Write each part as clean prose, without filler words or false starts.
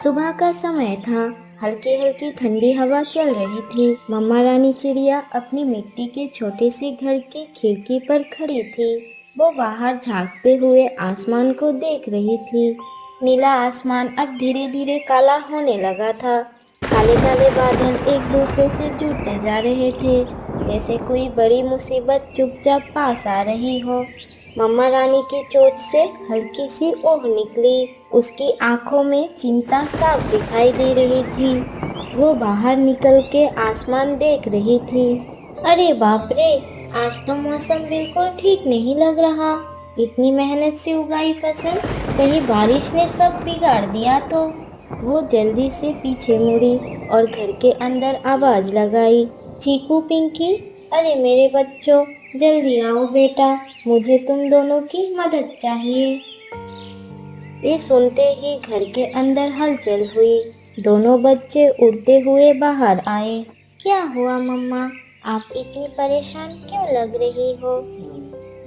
सुबह का समय था। हल्की हल्की ठंडी हवा चल रही थी। मम्मा रानी चिड़िया अपनी मिट्टी के छोटे से घर की खिड़की पर खड़ी थी। वो बाहर झांकते हुए आसमान को देख रही थी। नीला आसमान अब धीरे धीरे काला होने लगा था। काले काले बादल एक दूसरे से जुड़ते जा रहे थे, जैसे कोई बड़ी मुसीबत चुपचाप पास आ रही हो। मम्मा रानी की चोंच से हल्की सी ओह निकली। उसकी आंखों में चिंता साफ दिखाई दे रही थी। वो बाहर निकल के आसमान देख रही थी। अरे बाप रे, आज तो मौसम बिल्कुल ठीक नहीं लग रहा। इतनी मेहनत से उगाई फसल कहीं बारिश ने सब बिगाड़ दिया तो। वो जल्दी से पीछे मुड़ी और घर के अंदर आवाज लगाई, चीकू पिंकी, अरे मेरे बच्चों, जल्दी आओ बेटा, मुझे तुम दोनों की मदद चाहिए। ये सुनते ही घर के अंदर हलचल हुई। दोनों बच्चे उड़ते हुए बाहर आए। क्या हुआ मम्मा, आप इतनी परेशान क्यों लग रही हो?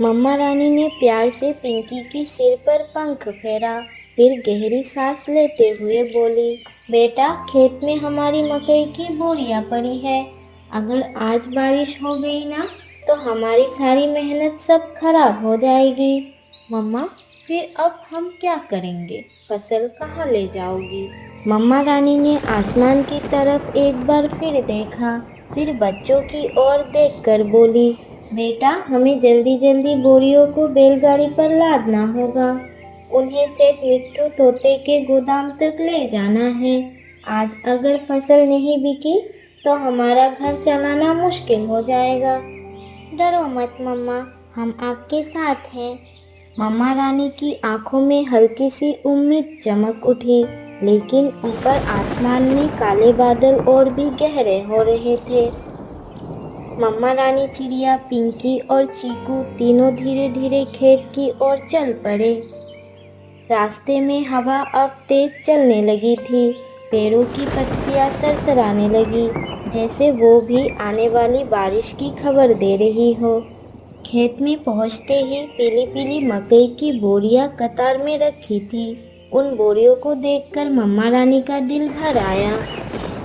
मम्मा रानी ने प्यार से पिंकी की सिर पर पंख फेरा, फिर गहरी सांस लेते हुए बोली, बेटा, खेत में हमारी मकई की बोरियां पड़ी है। अगर आज बारिश हो गई ना, तो हमारी सारी मेहनत सब खराब हो जाएगी। मम्मा, फिर अब हम क्या करेंगे? फसल कहाँ ले जाओगी? मम्मा रानी ने आसमान की तरफ एक बार फिर देखा, फिर बच्चों की ओर देखकर बोली, बेटा, हमें जल्दी जल्दी बोरियों को बैलगाड़ी पर लादना होगा। उन्हें सेठ मिट्ठू तोते के गोदाम तक ले जाना है। आज अगर फसल नहीं बिकी तो हमारा घर चलाना मुश्किल हो जाएगा। डरो मत मम्मा, हम आपके साथ हैं। मम्मा रानी की आंखों में हल्की सी उम्मीद चमक उठी, लेकिन ऊपर आसमान में काले बादल और भी गहरे हो रहे थे। मम्मा रानी चिड़िया, पिंकी और चीकू तीनों धीरे धीरे खेत की ओर चल पड़े। रास्ते में हवा अब तेज चलने लगी थी। पेड़ों की पत्तियां सरसराने लगी, जैसे वो भी आने वाली बारिश की खबर दे रही हो। खेत में पहुंचते ही पीली पीली मकई की बोरियां कतार में रखी थी। उन बोरियों को देखकर मम्मा रानी का दिल भर आया।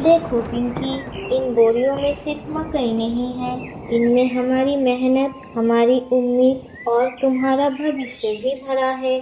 देखो पिंकी, इन बोरियों में सिर्फ मकई नहीं है, इनमें हमारी मेहनत, हमारी उम्मीद और तुम्हारा भविष्य भी भरा है।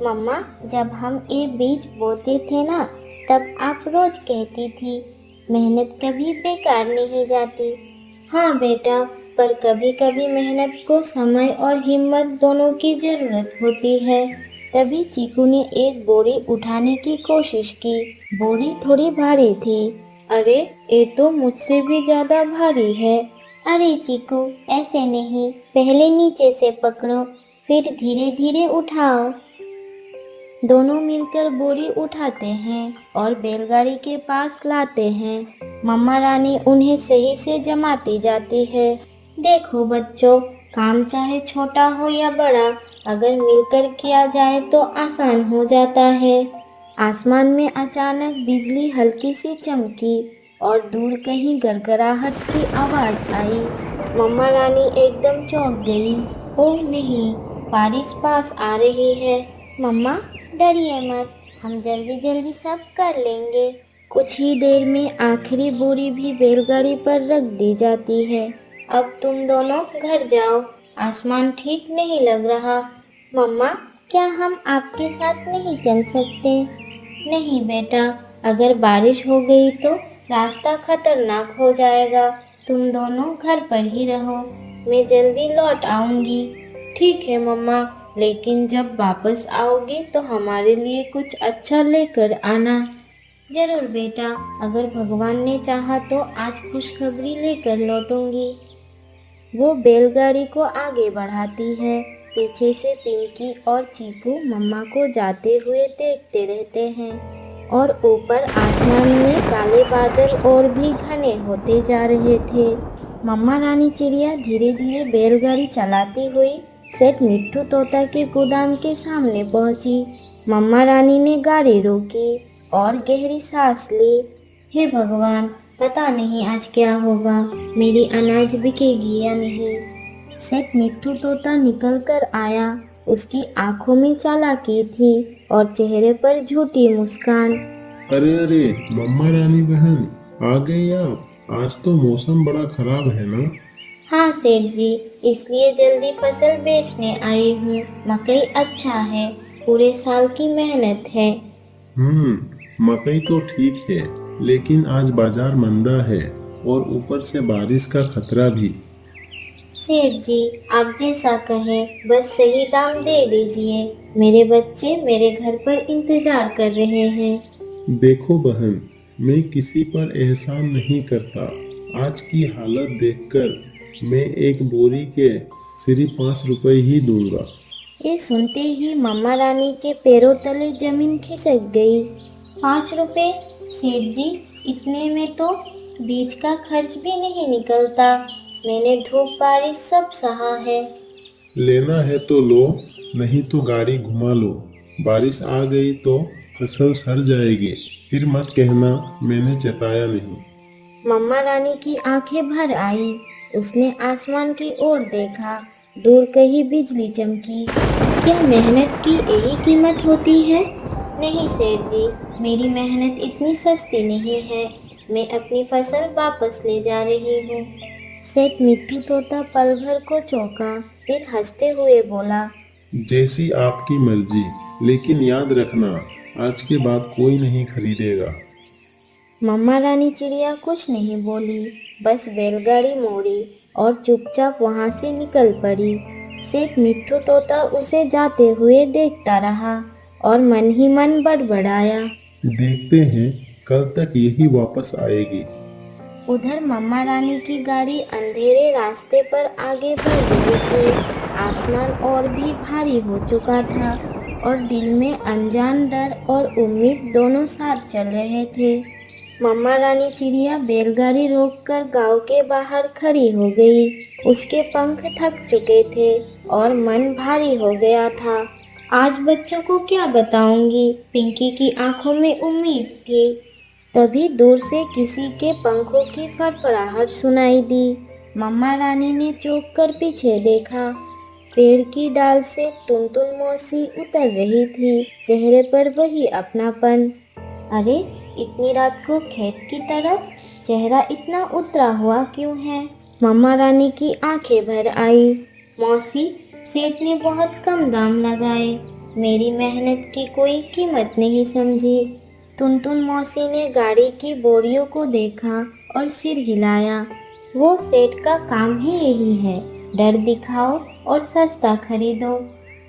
मम्मा, जब हम ये बीज बोते थे ना, तब आप रोज कहती थी, मेहनत कभी बेकार नहीं जाती। हाँ बेटा, पर कभी कभी मेहनत को समय और हिम्मत दोनों की जरूरत होती है। तभी चीकू ने एक बोरी उठाने की कोशिश की। बोरी थोड़ी भारी थी। अरे, ये तो मुझसे भी ज्यादा भारी है। अरे चीकू, ऐसे नहीं, पहले नीचे से पकड़ो, फिर धीरे धीरे उठाओ। दोनों मिलकर बोरी उठाते हैं और बैलगाड़ी के पास लाते हैं। मम्मा रानी उन्हें सही से जमाती जाती है। देखो बच्चों, काम चाहे छोटा हो या बड़ा, अगर मिलकर किया जाए तो आसान हो जाता है। आसमान में अचानक बिजली हल्की सी चमकी और दूर कहीं गड़गड़ाहट की आवाज आई। मम्मा रानी एकदम चौंक गई। ओह नहीं, बारिश पास आ रही है। मम्मा, डरिए मत, हम जल्दी जल्दी सब कर लेंगे। कुछ ही देर में आखिरी बोरी भी बैलगाड़ी पर रख दी जाती है। अब तुम दोनों घर जाओ, आसमान ठीक नहीं लग रहा। मम्मा, क्या हम आपके साथ नहीं चल सकते? नहीं बेटा, अगर बारिश हो गई तो रास्ता खतरनाक हो जाएगा। तुम दोनों घर पर ही रहो, मैं जल्दी लौट आऊंगी। ठीक है मम्मा, लेकिन जब वापस आओगी तो हमारे लिए कुछ अच्छा लेकर आना। जरूर बेटा, अगर भगवान ने चाहा तो आज खुशखबरी लेकर लौटूंगी। वो बैलगाड़ी को आगे बढ़ाती है। पीछे से पिंकी और चीकू मम्मा को जाते हुए देखते रहते हैं और ऊपर आसमान में काले बादल और भी घने होते जा रहे थे। मम्मा रानी चिड़िया धीरे धीरे बैलगाड़ी चलाती हुई सेठ मिट्ठू तोता के गोदाम के सामने पहुंची। मम्मा रानी ने गाड़ी रोकी और गहरी सांस ली। हे भगवान, पता नहीं आज क्या होगा, मेरी अनाज बिकेगी या नहीं। सेठ मिट्ठू तोता निकल कर आया। उसकी आंखों में चालाकी थी और चेहरे पर झूठी मुस्कान। अरे अरे, मम्मा रानी बहन, आ गई आप। आज तो मौसम बड़ा खराब है ना। हाँ सेठ जी, इसलिए जल्दी फसल बेचने आई हूँ। मकई अच्छा है, पूरे साल की मेहनत है। मकई तो ठीक है, लेकिन आज बाजार मंदा है और ऊपर से बारिश का खतरा भी। सेठ जी, आप जैसा कहें, बस सही दाम दे दीजिए। मेरे बच्चे मेरे घर पर इंतजार कर रहे हैं। देखो बहन, मैं किसी पर एहसान नहीं करता। आज की हालत देखकर मैं एक बोरी के सिर्फ 5 रुपए ही दूंगा। ये सुनते ही मम्मा रानी के पैरों तले जमीन खिसक गई। 5 रुपए? सेठ जी, इतने में तो बीज का खर्च भी नहीं निकलता। मैंने धूप बारिश सब सहा है। लेना है तो लो, नहीं तो गाड़ी घुमा लो। बारिश आ गई तो फसल सड़ जाएगी, फिर मत कहना मैंने चेताया नहीं। मम्मा रानी की आंखें भर आई। उसने आसमान की ओर देखा। दूर कहीं बिजली चमकी। क्या मेहनत की यही कीमत होती है? नहीं सेठ जी, मेरी मेहनत इतनी सस्ती नहीं है। मैं अपनी फसल वापस ले जा रही हूँ। सेठ मिट्टू तोता पल भर को चौंका, फिर हंसते हुए बोला, जैसी आपकी मर्जी, लेकिन याद रखना आज के बाद कोई नहीं खरीदेगा। मम्मा रानी चिड़िया कुछ नहीं बोली, बस बैलगाड़ी मोड़ी और चुपचाप वहां से निकल पड़ी। सेठ मिट्ठू तोता उसे जाते हुए देखता रहा और मन ही मन बड़बड़ाया। देखते हैं कल तक यही वापस आएगी। उधर मम्मा रानी की गाड़ी अंधेरे रास्ते पर आगे बढ़ रही थी। आसमान और भी भारी हो चुका था और दिल में अनजान डर और उम्मीद दोनों साथ चल रहे थे। मम्मा रानी चिड़िया बैलगाड़ी रोककर गांव के बाहर खड़ी हो गई। उसके पंख थक चुके थे और मन भारी हो गया था। आज बच्चों को क्या बताऊंगी? पिंकी की आंखों में उम्मीद थी। तभी दूर से किसी के पंखों की फड़फड़ाहट सुनाई दी। मम्मा रानी ने चौंक कर पीछे देखा। पेड़ की डाल से टुनटुन मौसी उतर रही थी, चेहरे पर वही अपनापन। अरे, इतनी रात को खेत की तरफ? चेहरा इतना उतरा हुआ क्यों है? मम्मा रानी की आंखें भर आई। मौसी, सेठ ने बहुत कम दाम लगाए। मेरी मेहनत की कोई कीमत नहीं समझी। टुनटुन मौसी ने गाड़ी की बोरियों को देखा और सिर हिलाया। वो सेठ का काम ही यही है, डर दिखाओ और सस्ता खरीदो।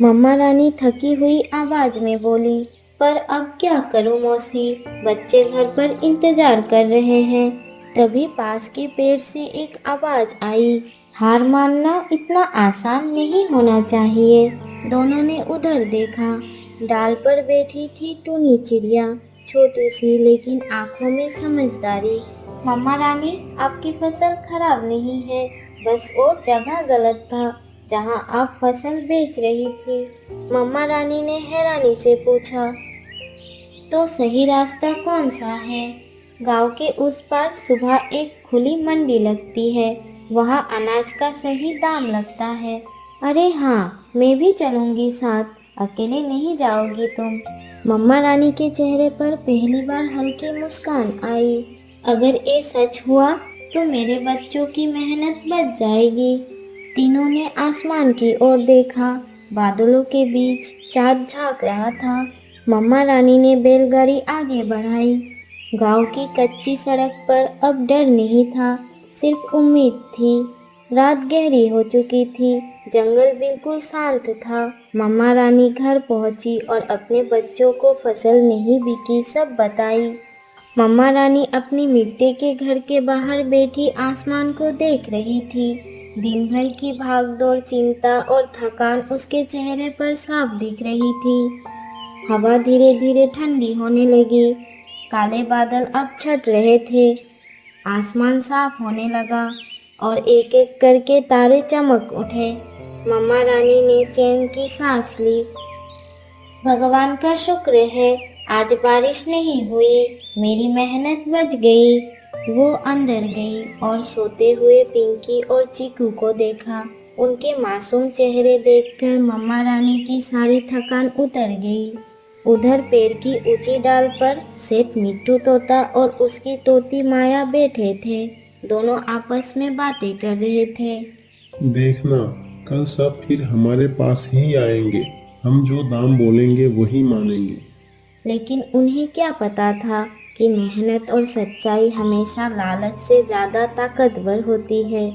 मम्मा रानी थकी हुई आवाज में बोली, पर अब क्या करूं मौसी, बच्चे घर पर इंतजार कर रहे हैं। तभी पास के पेड़ से एक आवाज आई, हार मानना इतना आसान नहीं होना चाहिए। दोनों ने उधर देखा। डाल पर बैठी थी टूनी चिड़िया, छोटी सी लेकिन आंखों में समझदारी। मम्मा रानी, आपकी फसल खराब नहीं है, बस वो जगह गलत था जहाँ आप फसल बेच रही थी। मम्मा रानी ने हैरानी से पूछा, तो सही रास्ता कौन सा है? गांव के उस पार सुबह एक खुली मंडी लगती है, वहाँ अनाज का सही दाम लगता है। अरे हाँ, मैं भी चलूंगी साथ, अकेले नहीं जाओगी तुम। मम्मा रानी के चेहरे पर पहली बार हल्की मुस्कान आई। अगर ये सच हुआ तो मेरे बच्चों की मेहनत बच जाएगी। तीनों ने आसमान की ओर देखा। बादलों के बीच चाँद झांक रहा था। मम्मा रानी ने बैलगाड़ी आगे बढ़ाई। गांव की कच्ची सड़क पर अब डर नहीं था, सिर्फ उम्मीद थी। रात गहरी हो चुकी थी, जंगल बिल्कुल शांत था। मम्मा रानी घर पहुंची और अपने बच्चों को फसल नहीं बिकी सब बताई। मम्मा रानी अपनी मिट्टी के घर के बाहर बैठी आसमान को देख रही थी। दिन भर की भागदौड़, चिंता और थकान उसके चेहरे पर साफ दिख रही थी। हवा धीरे धीरे ठंडी होने लगी। काले बादल अब छट रहे थे। आसमान साफ होने लगा और एक एक करके तारे चमक उठे। मम्मा रानी ने चैन की सांस ली। भगवान का शुक्र है, आज बारिश नहीं हुई, मेरी मेहनत बच गई। वो अंदर गई और सोते हुए पिंकी और चीकू को देखा। उनके मासूम चेहरे देखकर मम्मा रानी की सारी थकान उतर गई। उधर पेड़ की ऊंची डाल पर सेठ मिट्टू तोता और उसकी तोती माया बैठे थे। दोनों आपस में बातें कर रहे थे। देखना, कल सब फिर हमारे पास ही आएंगे। हम जो दाम बोलेंगे वही मानेंगे। लेकिन उन्हें क्या पता था कि मेहनत और सच्चाई हमेशा लालच से ज़्यादा ताकतवर होती है।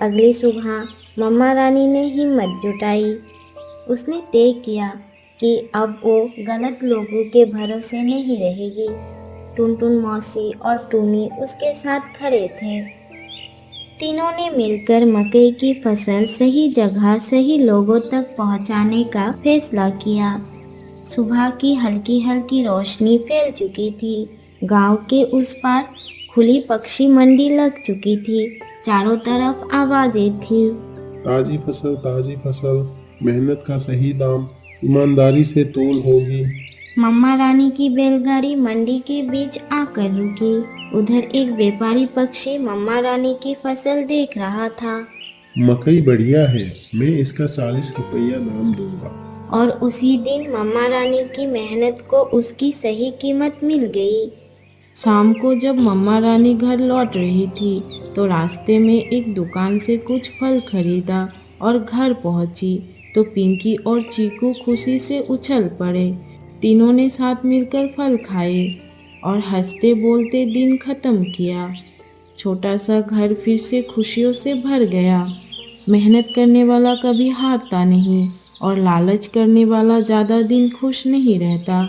अगली सुबह मम्मा रानी ने हिम्मत जुटाई। उसने तय किया कि अब वो गलत लोगों के भरोसे नहीं रहेगी। टुनटुन मौसी और टूनी उसके साथ खड़े थे। तीनों ने मिलकर मकई की फसल सही जगह सही लोगों तक पहुंचाने का फैसला किया। सुबह की हल्की हल्की रोशनी फैल चुकी थी। गांव के उस पार खुली पक्षी मंडी लग चुकी थी। चारों तरफ आवाजें थी। ताजी फसल, मेहनत का सही दाम, ईमानदारी से तोल होगी। मम्मा रानी की बैलगाड़ी मंडी के बीच आकर रुकी। उधर एक व्यापारी पक्षी मम्मा रानी की फसल देख रहा था। मकई बढ़िया है, मैं इसका 40 रुपया दाम दूंगा। और उसी दिन मम्मा रानी की मेहनत को उसकी सही कीमत मिल गई। शाम को जब मम्मा रानी घर लौट रही थी तो रास्ते में एक दुकान से कुछ फल खरीदा और घर पहुंची तो पिंकी और चीकू खुशी से उछल पड़े। तीनों ने साथ मिलकर फल खाए और हंसते बोलते दिन खत्म किया। छोटा सा घर फिर से खुशियों से भर गया। मेहनत करने वाला कभी हारता नहीं और लालच करने वाला ज़्यादा दिन खुश नहीं रहता।